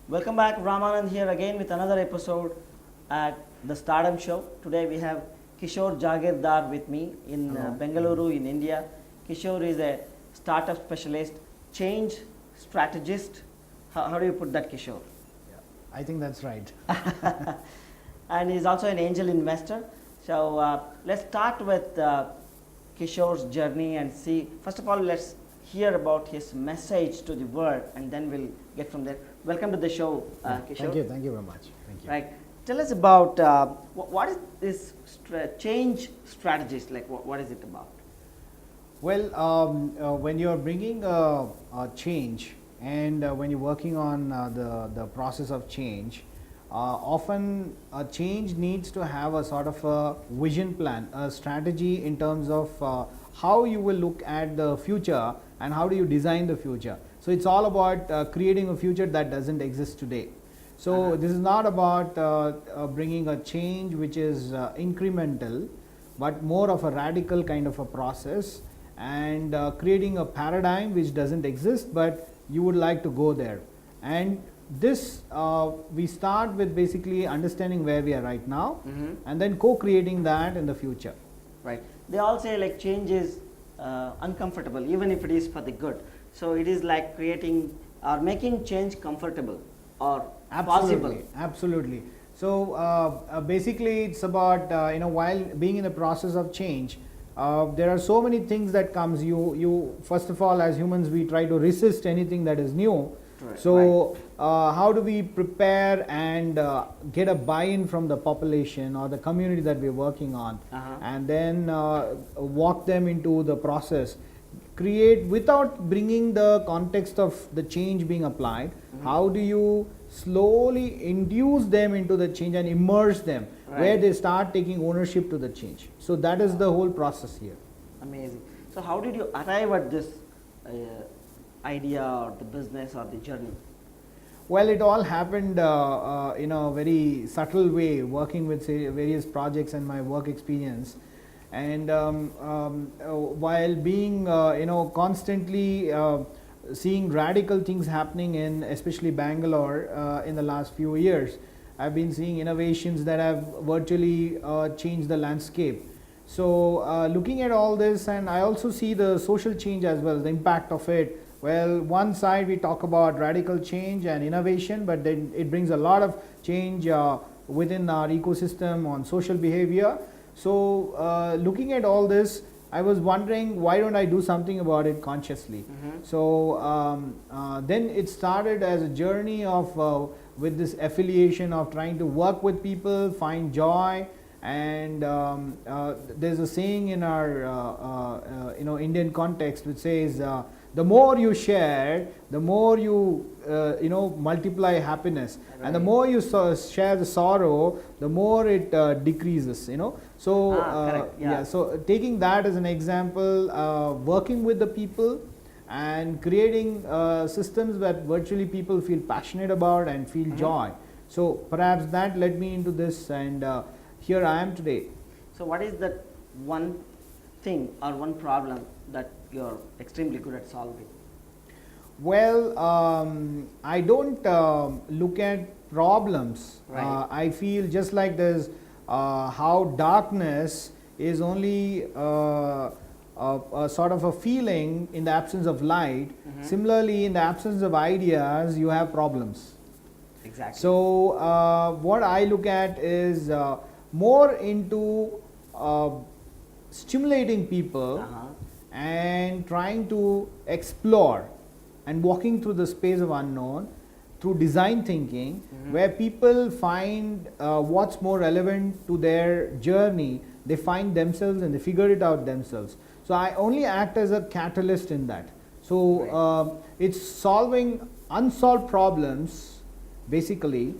Welcome back, Ramanand here again with another episode at the Stardom show. Today we have Kishor Jagirdar with me in Bengaluru in India. Kishor is a startup specialist, change strategist. How do you put that, Kishor? Yeah, I think that's right. And he's also an angel investor. So let's start with Kishor's journey and see. First of all, let's hear about his message to the world, and then we'll get from there. Welcome to the show, Kishor. Thank you very much. Thank you. Right. Tell us about what is this change strategist, like what is it about? Well, when you're bringing a change and when you're working on the process of change, often a change needs to have a sort of a vision plan, a strategy in terms of how you will look at the future and how do you design the future. So it's all about creating a future that doesn't exist today. So this is not about bringing a change which is incremental, but more of a radical kind of a process, and creating a paradigm which doesn't exist, but you would like to go there. And this we start with basically understanding where we are right now, and then co-creating that in the future. Right. They all say like change is uncomfortable, even if it is for the good. So it is like creating or making change comfortable or possible. Absolutely. So basically, it's about while being in the process of change, there are so many things that comes. You first of all, as humans, we try to resist anything that is new. Right. So how do we prepare and get a buy-in from the population or the community that we're working on, and then walk them into the process, create without bringing the context of the change being applied. How do you slowly induce them into the change and immerse them, where they start taking ownership to the change? So that is the whole process here. Amazing. So how did you arrive at this idea or the business or the journey? Well, it all happened in a very subtle way, working with various projects and my work experience. And while being constantly seeing radical things happening in especially Bangalore in the last few years, I've been seeing innovations that have virtually changed the landscape. So looking at all this, and I also see the social change as well, the impact of it. Well, one side we talk about radical change and innovation, but then it brings a lot of change within our ecosystem on social behavior. So looking at all this, I was wondering, why don't I do something about it consciously? So then it started as a journey of with this affiliation of trying to work with people, find joy. And there's a saying in our Indian context which says, the more you share, the more you multiply happiness, and the more you share the sorrow, the more it decreases. So so taking that as an example, working with the people and creating systems that virtually people feel passionate about and feel joy. So perhaps that led me into this, and here I am today. So what is that one thing or one problem that you're extremely good at solving? Well, I don't look at problems. I feel just like there's how darkness is only a sort of a feeling in the absence of light. Similarly, in the absence of ideas, you have problems. Exactly. So what I look at is more into stimulating people and trying to explore and walking through the space of unknown through design thinking, where people find what's more relevant to their journey. They find themselves and they figure it out themselves. So I only act as a catalyst in that. So it's solving unsolved problems basically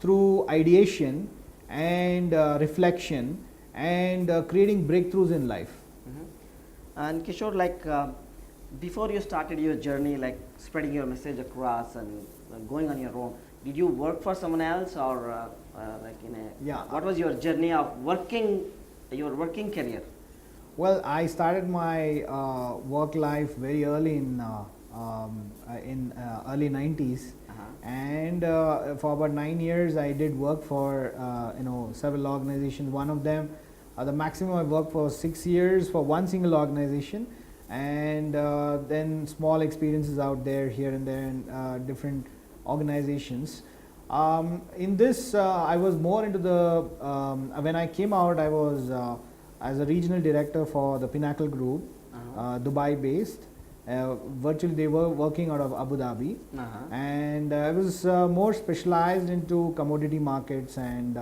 through ideation and reflection and creating breakthroughs in life. And Kishore, like before you started your journey, like spreading your message across and going on your own, did you work for someone else, or like in a what was your journey of your working career? Well, I started my work life very early in early 90s, And for about 9 years I did work for several organizations. One of them, the maximum I worked for 6 years for one single organization, and then small experiences out there here and there in different organizations. In this I was more into the when I came out I was as a regional director for the Pinnacle Group, Dubai based. Virtually they were working out of Abu Dhabi, and I was more specialized into commodity markets and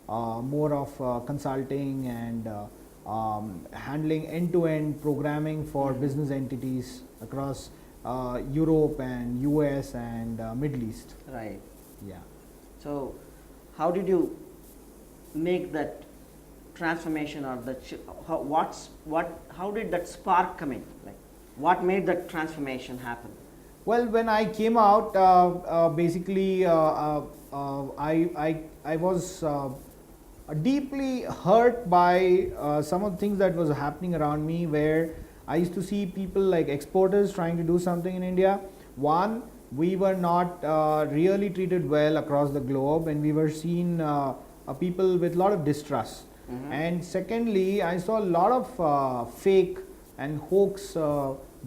more of consulting and handling end-to-end programming for business entities across Europe and US and Middle East. Right. Yeah. So, how did you make that transformation, or that how did that spark come in? Like, what made that transformation happen? Well, when I came out, basically I was deeply hurt by some of the things that was happening around me, where I used to see people like exporters trying to do something in India. One, we were not really treated well across the globe, and we were seen people with a lot of distrust. And secondly, I saw a lot of fake and hoax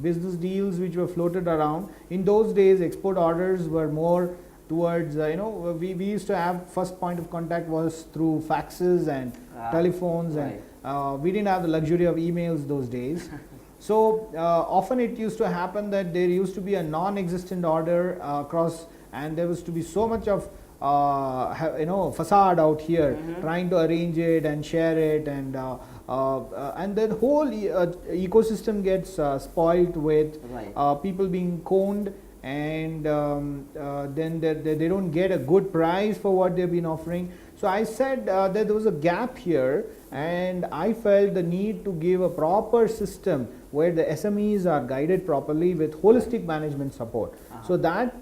business deals which were floated around. In those days, export orders were more towards, we used to have first point of contact was through faxes and telephones, right. and we didn't have the luxury of emails those days. So often it used to happen that there used to be a non-existent order across, and there was to be so much of facade out here, trying to arrange it and share it, and the whole ecosystem gets spoilt with people being conned, and then they don't get a good price for what they've been offering. So I said that there was a gap here, and I felt the need to give a proper system where the SMEs are guided properly with holistic management support. So that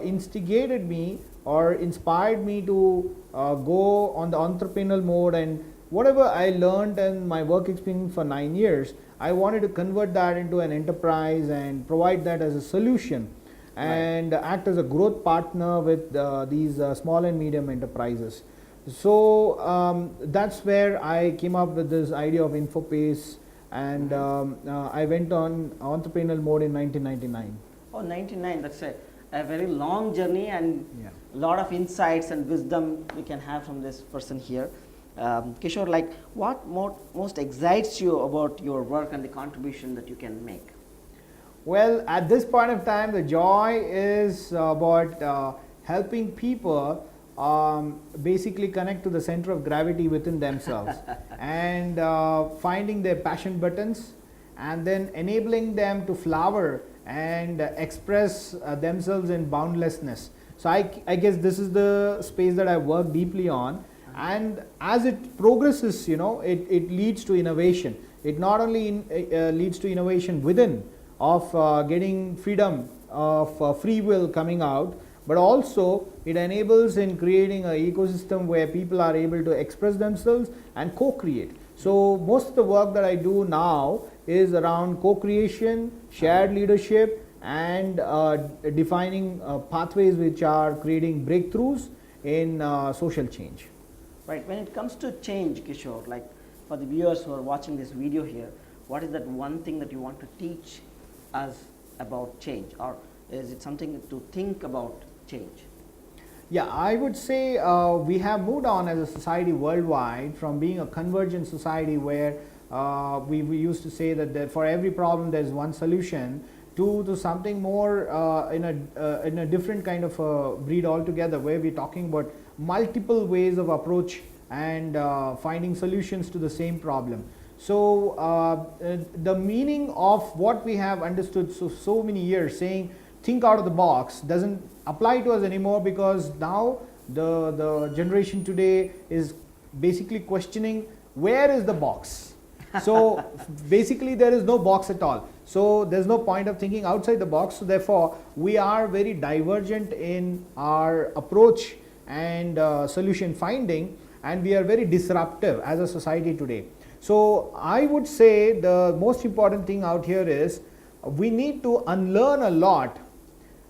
instigated me or inspired me to go on the entrepreneurial mode, and whatever I learned in my work experience for 9 years, I wanted to convert that into an enterprise and provide that as a solution, and act as a growth partner with these small and medium enterprises. So that's where I came up with this idea of Infopace, and I went on entrepreneurial mode in 1999. Oh, 99, that's a very long journey, and Yeah. a lot of insights and wisdom we can have from this person here. Kishore, like, what most excites you about your work and the contribution that you can make? Well, at this point of time, the joy is about helping people basically connect to the center of gravity within themselves and finding their passion buttons, and then enabling them to flower and express themselves in boundlessness. So I guess this is the space that I work deeply on, and as it progresses, it leads to innovation. It not only leads to innovation within of getting freedom of free will coming out, but also it enables in creating an ecosystem where people are able to express themselves and co-create. So most of the work that I do now is around co-creation, shared leadership, and defining pathways which are creating breakthroughs in social change. Right. When it comes to change, Kishore, like for the viewers who are watching this video here, what is that one thing that you want to teach us about change, or is it something to think about change? Yeah, I would say we have moved on as a society worldwide from being a convergent society where we used to say that for every problem there's one solution, to something more in a different kind of a breed altogether, where we're talking about multiple ways of approach and finding solutions to the same problem. So the meaning of what we have understood so many years, saying think out of the box, doesn't apply to us anymore, because now the generation today is basically questioning where is the box. So basically there is no box at all. So there's no point of thinking outside the box. So therefore we are very divergent in our approach and solution finding, and we are very disruptive as a society today. So I would say the most important thing out here is we need to unlearn a lot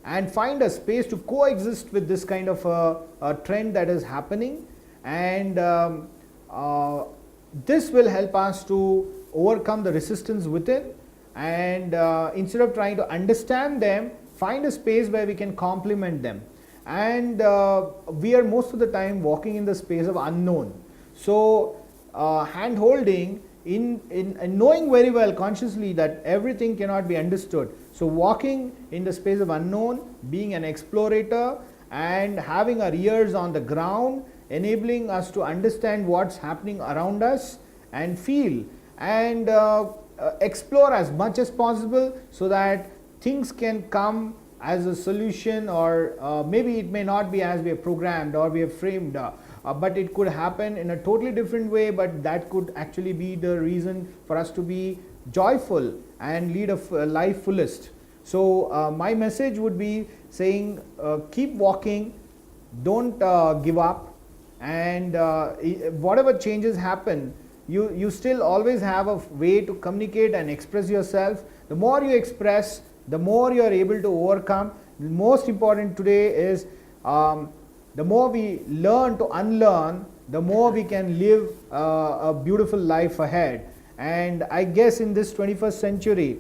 and find a space to coexist with this kind of a trend that is happening. And this will help us to overcome the resistance within, and instead of trying to understand them, find a space where we can complement them. And we are most of the time walking in the space of unknown. So hand holding in knowing very well consciously that everything cannot be understood. So walking in the space of unknown, being an explorator and having our ears on the ground, enabling us to understand what's happening around us and feel and explore as much as possible, so that things can come as a solution, or maybe it may not be as we have programmed or we have framed, but it could happen in a totally different way, but that could actually be the reason for us to be joyful and lead a life fullest. So my message would be saying, keep walking, don't give up, and whatever changes happen, you still always have a way to communicate and express yourself. The more you express, the more you are able to overcome. The most important today is the more we learn to unlearn, the more we can live a beautiful life ahead. And I guess in this 21st century,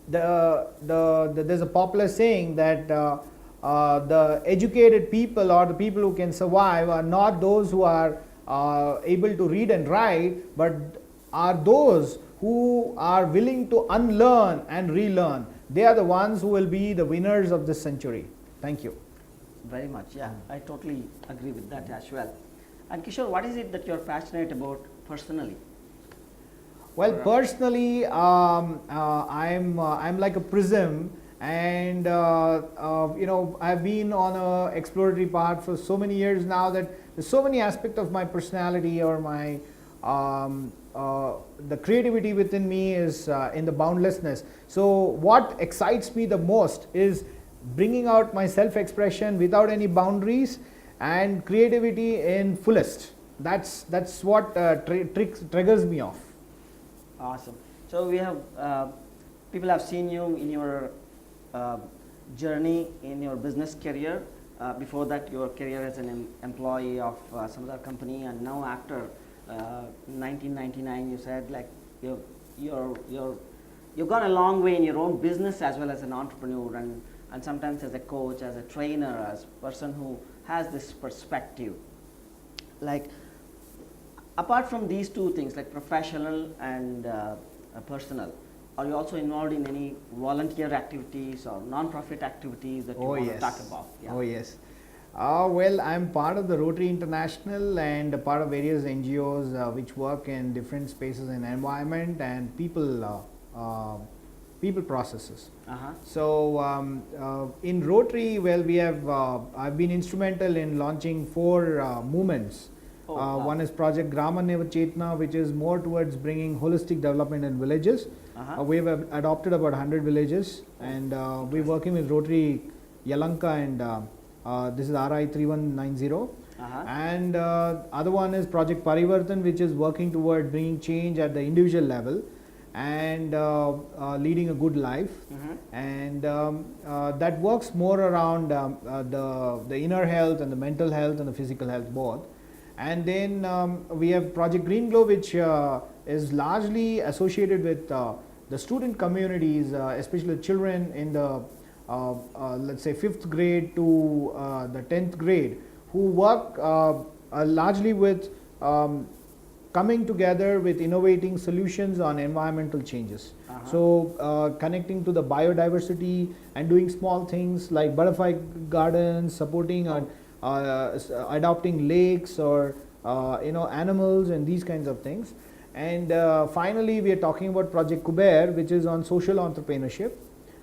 there's a popular saying that the educated people, or the people who can survive, are not those who are able to read and write, but are those who are willing to unlearn and relearn. They are the ones who will be the winners of this century. Thank you. Very much, yeah. I totally agree with that as well. And Kishor, what is it that you're passionate about personally? Well, personally, I'm like a prism, and I've been on a exploratory path for so many years now that there's so many aspects of my personality, or my the creativity within me is in the boundlessness. So what excites me the most is bringing out my self-expression without any boundaries, and creativity in fullest. That's what triggers me off. Awesome. So we have people have seen you in your journey in your business career. Before that, your career as an employee of some other company, and now after 1999, you said like you've gone a long way in your own business as well as an entrepreneur, and sometimes as a coach, as a trainer, as a person who has this perspective. Like, apart from these two things, like professional and personal, are you also involved in any volunteer activities or non-profit activities that you want to talk about? Yeah. Oh yes. Well, I'm part of the Rotary International and part of various NGOs which work in different spaces in environment and people processes. So in Rotary, well, we have I've been instrumental in launching 4 movements. One is Project Gramaneva Chetna, which is more towards bringing holistic development in villages. We've adopted about 100 villages, and we're working with Rotary Yalanka, and this is RI 3190. And other one is Project Parivartan, which is working toward bringing change at the individual level and leading a good life. And that works more around the inner health and the mental health and the physical health both. And then we have Project Green Glow, which is largely associated with the student communities, especially the children in the let's say 5th grade to the 10th grade, who work largely with coming together with innovating solutions on environmental changes. So connecting to the biodiversity and doing small things like butterfly gardens, supporting adopting lakes or animals and these kinds of things. And finally, we are talking about Project Kuber, which is on social entrepreneurship.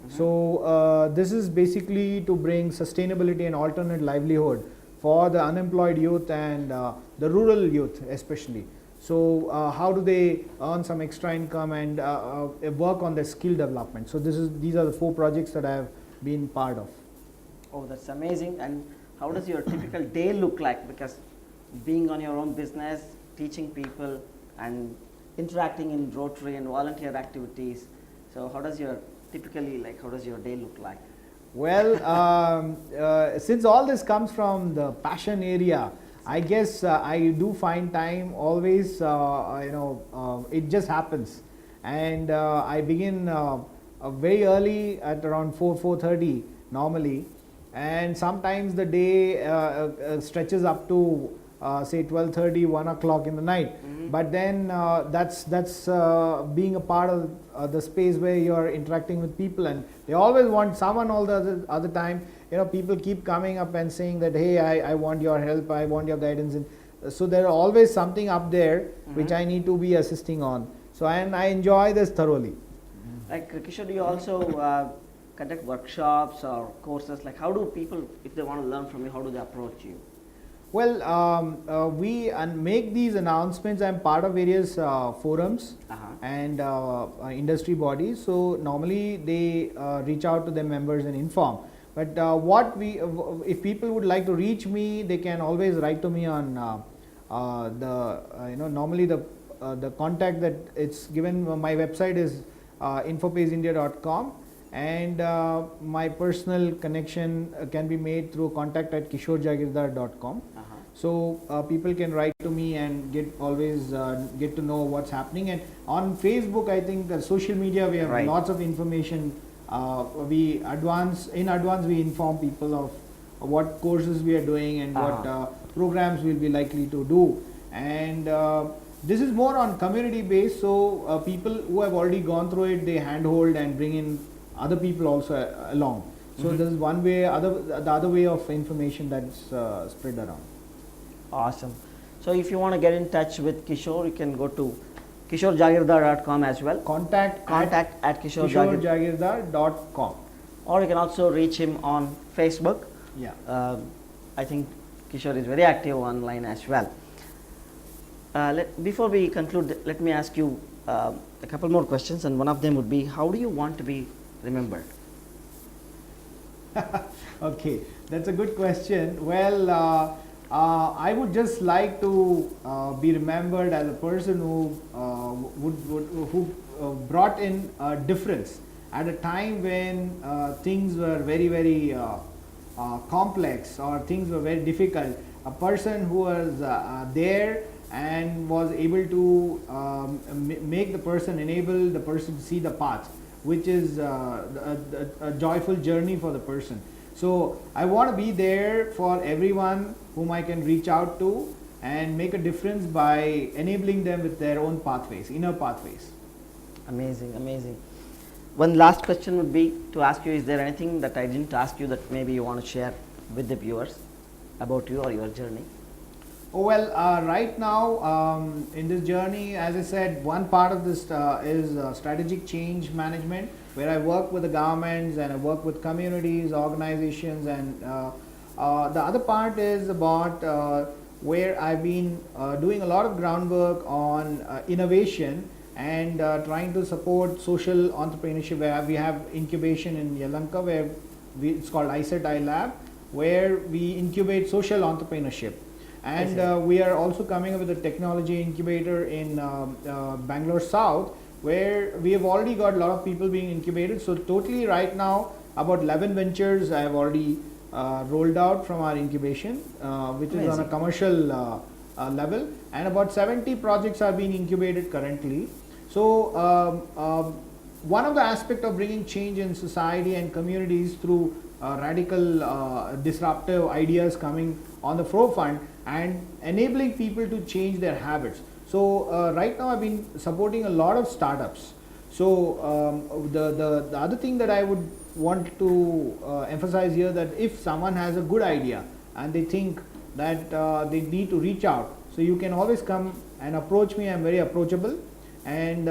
So this is basically to bring sustainability and alternate livelihood for the unemployed youth and the rural youth especially. So how do they earn some extra income and work on their skill development? So these are the 4 projects that I have been part of. Oh, that's amazing. And how does your typical day look like? Because being on your own business, teaching people and interacting in Rotary and volunteer activities, so how does your day look like? Well, since all this comes from the passion area, I guess I do find time always. It just happens, and I begin very early at around 4:30 normally, and sometimes the day stretches up to say 12:30, 1 o'clock in the night. But then that's being a part of the space where you're interacting with people, and they always want someone. All the other time, people keep coming up and saying that, hey, I want your help, I want your guidance, and so there are always something up there which I need to be assisting on. So and I enjoy this thoroughly. Like Kishore, do you also conduct workshops or courses? Like, how do people, if they want to learn from you, how do they approach you? Well, we make these announcements. I'm part of various forums and industry bodies. So normally they reach out to their members and inform. But if people would like to reach me, they can always write to me on normally the contact that it's given. My website is infopaceindia.com. And my personal connection can be made through contact@kishorjagirdar.com. So people can write to me and always get to know what's happening. And on Facebook, I think social media, we have lots of information. In advance we inform people of what courses we are doing and what programs we'll be likely to do. And this is more on community based. So people who have already gone through it, they handhold and bring in other people also along. So this is one way. The other way of information that's spread around. Awesome. So if you want to get in touch with Kishore, you can go to kishorjagirdar.com as well. Contact at kishorjagirdar.com. Or you can also reach him on Facebook. Yeah. I think Kishore is very active online as well. Before we conclude, let me ask you a couple more questions, and one of them would be, how do you want to be remembered? Okay, that's a good question. Well, I would just like to be remembered as a person who brought in a difference at a time when things were very, very complex or things were very difficult. A person who was there and was able to enable the person to see the path, which is a joyful journey for the person. So I want to be there for everyone whom I can reach out to and make a difference by enabling them with their own pathways, inner pathways. Amazing, amazing. One last question would be to ask you, is there anything that I didn't ask you that maybe you want to share with the viewers about you or your journey? Oh, well, right now in this journey, as I said, one part of this is strategic change management, where I work with the governments and I work with communities, organizations, and the other part is about where I've been doing a lot of groundwork on innovation and trying to support social entrepreneurship, where we have incubation in Yelahanka, where it's called iSet iLab, where we incubate social entrepreneurship. And we are also coming up with a technology incubator in Bangalore South, where we have already got a lot of people being incubated. So totally right now, about 11 ventures I have already rolled out from our incubation, which is on a commercial level, and about 70 projects are being incubated currently. So one of the aspects of bringing change in society and communities through radical disruptive ideas coming on the forefront and enabling people to change their habits. So right now I've been supporting a lot of startups. So the other thing that I would want to emphasize here, that if someone has a good idea and they think that they need to reach out, so you can always come and approach me. I'm very approachable, and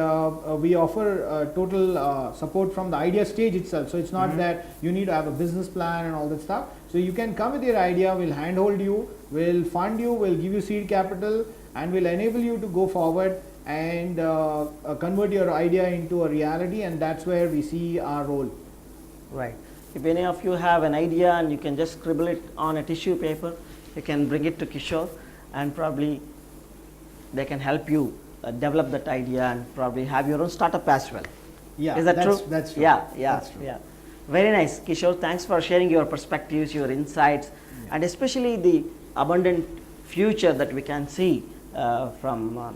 we offer total support from the idea stage itself. So it's not that you need to have a business plan and all that stuff. So you can come with your idea, we'll handhold you, we'll fund you, we'll give you seed capital, and we'll enable you to go forward and convert your idea into a reality, and that's where we see our role. Right. If any of you have an idea and you can just scribble it on a tissue paper, you can bring it to Kishore, and probably they can help you develop that idea and probably have your own startup as well. Yeah, is that true? That's true. Yeah, That's true. yeah. Very nice, Kishore. Thanks for sharing your perspectives, your insights, and especially the abundant future that we can see from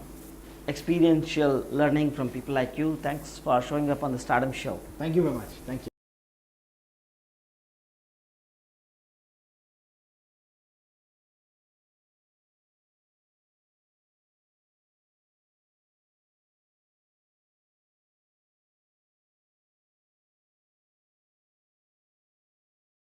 experiential learning from people like you. Thanks for showing up on the Stardom Show. Thank you very much. Thank you.